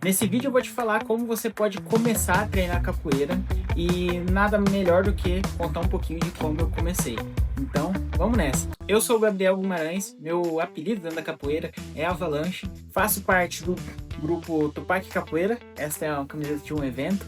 Nesse vídeo eu vou te falar como você pode começar a treinar capoeira e nada melhor do que contar um pouquinho de como eu comecei. Então, vamos nessa! Eu sou o Gabriel Guimarães, meu apelido dentro da capoeira é Avalanche, faço parte do grupo Tupac Capoeira, esta é uma camiseta de um evento,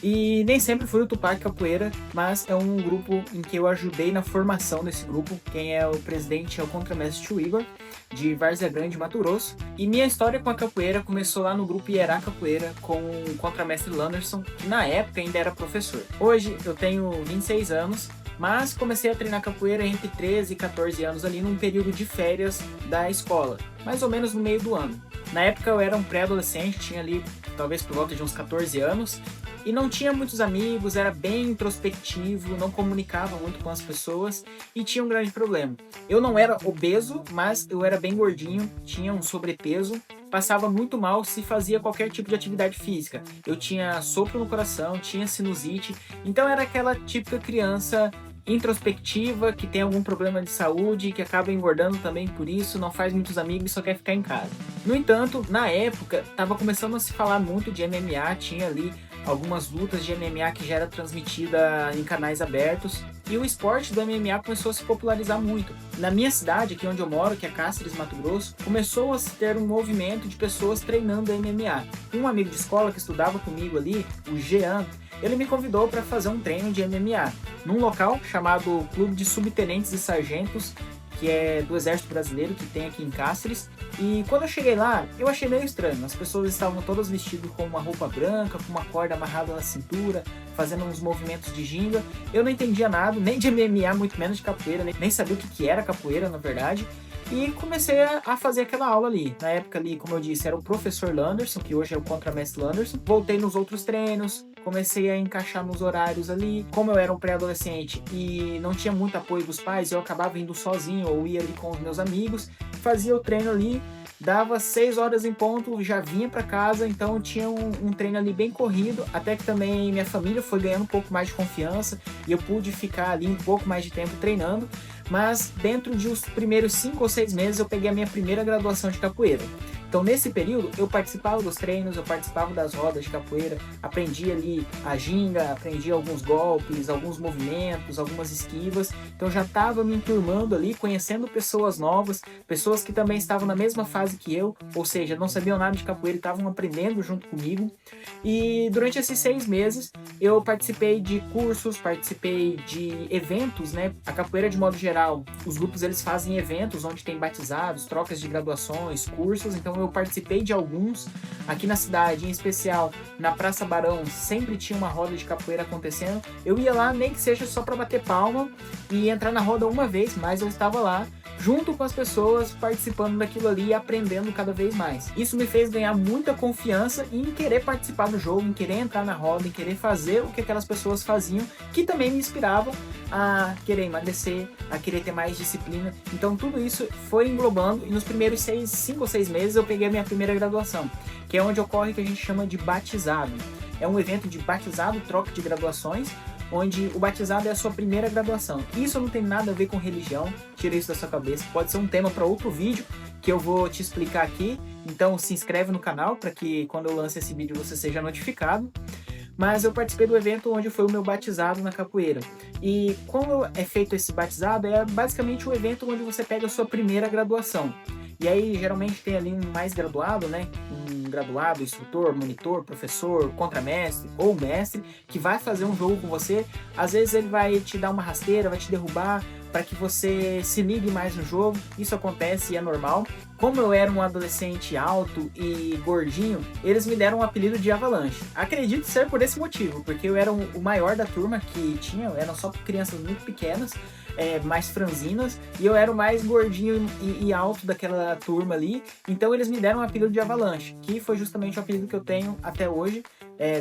e nem sempre fui o Tupac Capoeira, mas é um grupo em que eu ajudei na formação desse grupo. Quem é o presidente é o contramestre Tio Igor, de Várzea Grande, Mato Grosso. E minha história com a capoeira começou lá no grupo Ierá Capoeira, com o contramestre Landerson, que na época ainda era professor. Hoje eu tenho 26 anos, mas comecei a treinar capoeira entre 13 e 14 anos ali num período de férias da escola, mais ou menos no meio do ano. Na época eu era um pré-adolescente, tinha ali talvez por volta de uns 14 anos, e não tinha muitos amigos, era bem introspectivo, não comunicava muito com as pessoas e tinha um grande problema. Eu não era obeso, mas eu era bem gordinho, tinha um sobrepeso, passava muito mal se fazia qualquer tipo de atividade física. Eu tinha sopro no coração, tinha sinusite, então era aquela típica criança introspectiva, que tem algum problema de saúde, que acaba engordando também por isso, não faz muitos amigos e só quer ficar em casa. No entanto, na época, estava começando a se falar muito de MMA, tinha ali algumas lutas de MMA que já era transmitida em canais abertos, e o esporte do MMA começou a se popularizar muito. Na minha cidade, aqui onde eu moro, que é Cáceres, Mato Grosso, começou a se ter um movimento de pessoas treinando MMA. Um amigo de escola que estudava comigo ali, o Jean, ele me convidou para fazer um treino de MMA, num local chamado Clube de Subtenentes e Sargentos, que é do Exército Brasileiro, que tem aqui em Cáceres. E quando eu cheguei lá, eu achei meio estranho. As pessoas estavam todas vestidas com uma roupa branca, com uma corda amarrada na cintura, fazendo uns movimentos de ginga. Eu não entendia nada, nem de MMA, muito menos de capoeira, nem sabia o que era capoeira, na verdade. E comecei a fazer aquela aula ali. Na época ali, como eu disse, era o professor Landerson, que hoje é o contramestre Landerson. Voltei nos outros treinos, comecei a encaixar nos horários ali. Como eu era um pré-adolescente e não tinha muito apoio dos pais, eu acabava indo sozinho ou ia ali com os meus amigos. Fazia o treino ali, dava 6 horas em ponto, já vinha para casa, então tinha um treino ali bem corrido, até que também minha família foi ganhando um pouco mais de confiança e eu pude ficar ali um pouco mais de tempo treinando. Mas dentro de os primeiros 5 ou 6 meses eu peguei a minha primeira graduação de capoeira. Então nesse período eu participava dos treinos, eu participava das rodas de capoeira, aprendi ali a ginga, aprendi alguns golpes, alguns movimentos, algumas esquivas. Então já estava me enturmando ali, conhecendo pessoas novas, pessoas que também estavam na mesma fase que eu, ou seja, não sabiam nada de capoeira e estavam aprendendo junto comigo. E durante esses 6 meses eu participei de cursos, participei de eventos, né? A capoeira de modo geral, os grupos eles fazem eventos onde tem batizados, trocas de graduações, cursos, então eu participei de alguns. Aqui na cidade, em especial na Praça Barão, sempre tinha uma roda de capoeira acontecendo. Eu ia lá, nem que seja só para bater palma e entrar na roda uma vez, mas eu estava lá junto com as pessoas, participando daquilo ali e aprendendo cada vez mais. Isso me fez ganhar muita confiança em querer participar do jogo, em querer entrar na roda, em querer fazer o que aquelas pessoas faziam, que também me inspiravam a querer emagrecer, a querer ter mais disciplina. Então tudo isso foi englobando e nos primeiros 5 ou 6 meses eu peguei a minha primeira graduação, que é onde ocorre o que a gente chama de batizado. É um evento de batizado, troca de graduações, onde o batizado é a sua primeira graduação. Isso não tem nada a ver com religião, tira isso da sua cabeça, pode ser um tema para outro vídeo que eu vou te explicar aqui, então se inscreve no canal para que quando eu lance esse vídeo você seja notificado. Mas eu participei do evento onde foi o meu batizado na capoeira. E como é feito esse batizado, é basicamente um evento onde você pega a sua primeira graduação. E aí geralmente tem ali um mais graduado, né? Um graduado, instrutor, monitor, professor, contramestre ou mestre que vai fazer um jogo com você. Às vezes ele vai te dar uma rasteira, vai te derrubar para que você se ligue mais no jogo. Isso acontece e é normal. Como eu era um adolescente alto e gordinho, eles me deram o apelido de Avalanche. Acredito ser por esse motivo, porque eu era o maior da turma que tinha, eram só crianças muito pequenas, mais franzinas, e eu era o mais gordinho e alto daquela turma ali, então eles me deram o apelido de Avalanche, que foi justamente o apelido que eu tenho até hoje.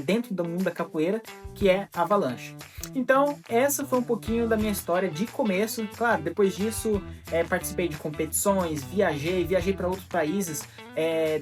dentro do mundo da capoeira, que é a avalanche. Então, essa foi um pouquinho da minha história de começo. Claro, depois disso, participei de competições, viajei para outros países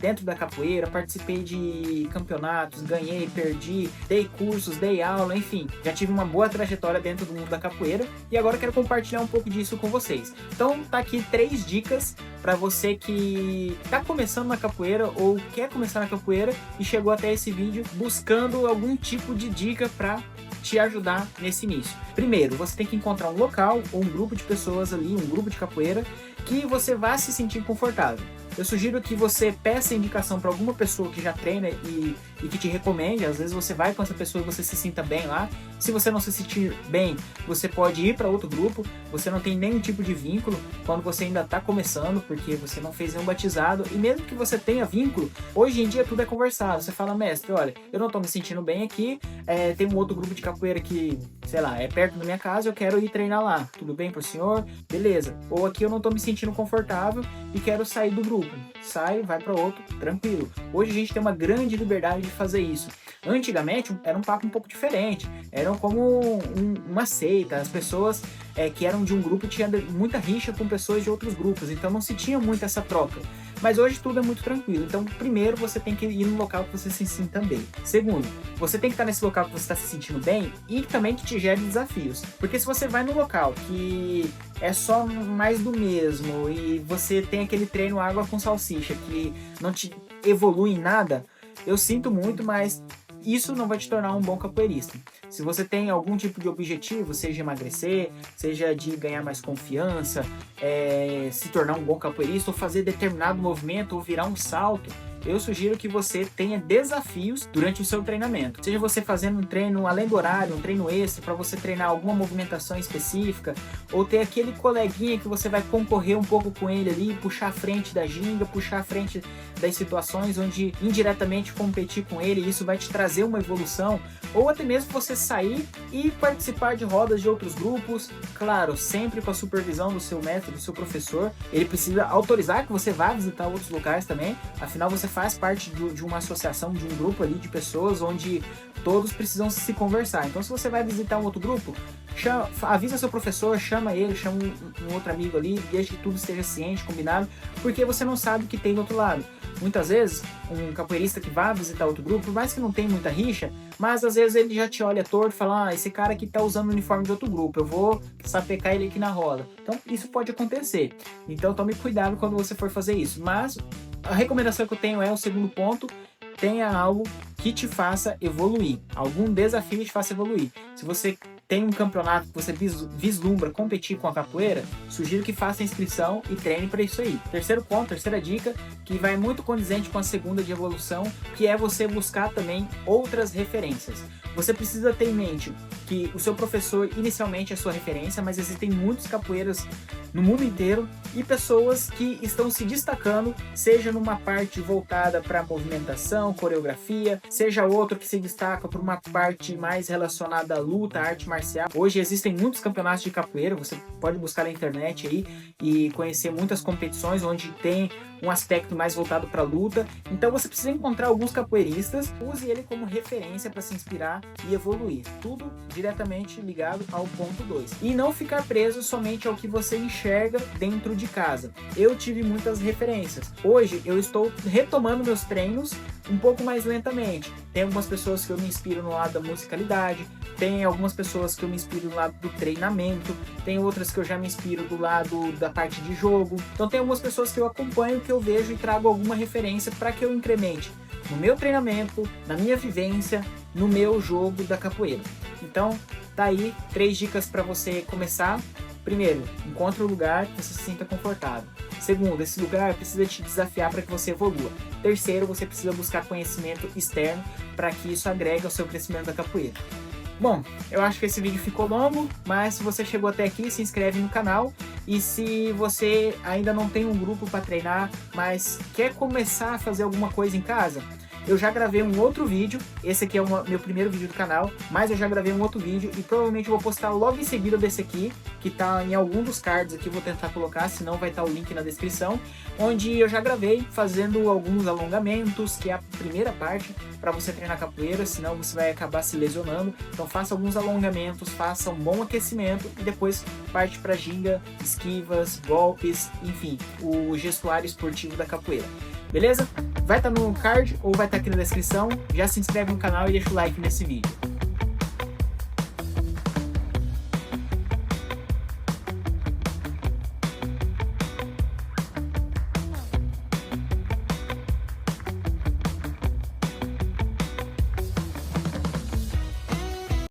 dentro da capoeira, participei de campeonatos, ganhei, perdi, dei cursos, dei aula, enfim, já tive uma boa trajetória dentro do mundo da capoeira e agora eu quero compartilhar um pouco disso com vocês. Então, tá aqui 3 dicas para você que tá começando na capoeira ou quer começar na capoeira e chegou até esse vídeo buscando algum tipo de dica para te ajudar nesse início. Primeiro, você tem que encontrar um local ou um grupo de pessoas ali, um grupo de capoeira, que você vá se sentir confortável. Eu sugiro que você peça indicação para alguma pessoa que já treina e que te recomende. Às vezes você vai com essa pessoa e você se sinta bem lá. Se você não se sentir bem, você pode ir para outro grupo. Você não tem nenhum tipo de vínculo quando você ainda está começando, porque você não fez nenhum batizado. E mesmo que você tenha vínculo, hoje em dia tudo é conversado. Você fala, mestre, olha, eu não estou me sentindo bem aqui, tem um outro grupo de capoeira que, sei lá, é perto da minha casa, eu quero ir treinar lá. Tudo bem pro senhor? Beleza. Ou aqui eu não estou me sentindo confortável e quero sair do grupo. Sai, vai para outro, tranquilo. Hoje a gente tem uma grande liberdade de fazer isso. Antigamente era um papo um pouco diferente, eram como uma seita, as pessoas que eram de um grupo tinham muita rixa com pessoas de outros grupos, então não se tinha muito essa troca. Mas hoje tudo é muito tranquilo, então primeiro você tem que ir no local que você se sinta bem. Segundo, você tem que estar nesse local que você está se sentindo bem e também que te gere desafios. Porque se você vai no local que é só mais do mesmo e você tem aquele treino água com salsicha que não te evolui em nada, eu sinto muito, mas isso não vai te tornar um bom capoeirista. Se você tem algum tipo de objetivo, seja emagrecer, seja de ganhar mais confiança, se tornar um bom capoeirista, ou fazer determinado movimento, ou virar um salto, eu sugiro que você tenha desafios durante o seu treinamento. Seja você fazendo um treino além do horário, um treino extra para você treinar alguma movimentação específica, ou ter aquele coleguinha que você vai concorrer um pouco com ele ali, puxar a frente da ginga, puxar a frente das situações onde indiretamente competir com ele, e isso vai te trazer uma evolução, ou até mesmo você sair e participar de rodas de outros grupos, claro, sempre com a supervisão do seu mestre, do seu professor. Ele precisa autorizar que você vá visitar outros locais também, afinal você faz parte de uma associação, de um grupo ali de pessoas onde todos precisam se conversar. Então se você vai visitar um outro grupo, avisa seu professor, chama ele, chama um outro amigo ali, desde que tudo esteja ciente, combinado, porque você não sabe o que tem do outro lado. Muitas vezes, um capoeirista que vai visitar outro grupo, por mais que não tenha muita rixa, mas às vezes ele já te olha torto e fala, esse cara aqui tá usando o uniforme de outro grupo, eu vou sapecar ele aqui na roda. Então isso pode acontecer. Então tome cuidado quando você for fazer isso. Mas a recomendação que eu tenho é o segundo ponto: tenha algo que te faça evoluir, algum desafio que te faça evoluir. Se você tem um campeonato que você vislumbra competir com a capoeira, sugiro que faça a inscrição e treine para isso aí. Terceiro ponto, terceira dica, que vai muito condizente com a segunda de evolução, que é você buscar também outras referências. Você precisa ter em mente que o seu professor inicialmente é sua referência, mas existem muitos capoeiras no mundo inteiro e pessoas que estão se destacando, seja numa parte voltada para movimentação, coreografia, seja outro que se destaca por uma parte mais relacionada à luta, à arte marcial. Hoje existem muitos campeonatos de capoeira, você pode buscar na internet aí e conhecer muitas competições onde tem um aspecto mais voltado para luta. Então você precisa encontrar alguns capoeiristas, use ele como referência para se inspirar e evoluir. Tudo diretamente ligado ao ponto 2. E não ficar preso somente ao que você enxerga dentro de casa. Eu tive muitas referências. Hoje eu estou retomando meus treinos um pouco mais lentamente. Tem algumas pessoas que eu me inspiro no lado da musicalidade, tem algumas pessoas que eu me inspiro do lado do treinamento, tem outras que eu já me inspiro do lado da parte de jogo. Então tem algumas pessoas que eu acompanho, que eu vejo e trago alguma referência para que eu incremente no meu treinamento, na minha vivência, no meu jogo da capoeira. Então tá aí 3 dicas para você começar. Primeiro, encontre um lugar que você se sinta confortável. Segundo, esse lugar precisa te desafiar para que você evolua. Terceiro, você precisa buscar conhecimento externo para que isso agregue ao seu crescimento da capoeira. Bom, eu acho que esse vídeo ficou longo, mas se você chegou até aqui, se inscreve no canal. E se você ainda não tem um grupo para treinar, mas quer começar a fazer alguma coisa em casa, eu já gravei um outro vídeo, esse aqui é o meu primeiro vídeo do canal, mas eu já gravei um outro vídeo e provavelmente eu vou postar logo em seguida desse aqui, que tá em algum dos cards aqui, vou tentar colocar, senão vai estar o link na descrição, onde eu já gravei fazendo alguns alongamentos, que é a primeira parte para você treinar capoeira, senão você vai acabar se lesionando. Então faça alguns alongamentos, faça um bom aquecimento e depois parte para ginga, esquivas, golpes, enfim, o gestuário esportivo da capoeira. Beleza? Vai estar no card ou vai estar aqui na descrição. Já se inscreve no canal e deixa o like nesse vídeo.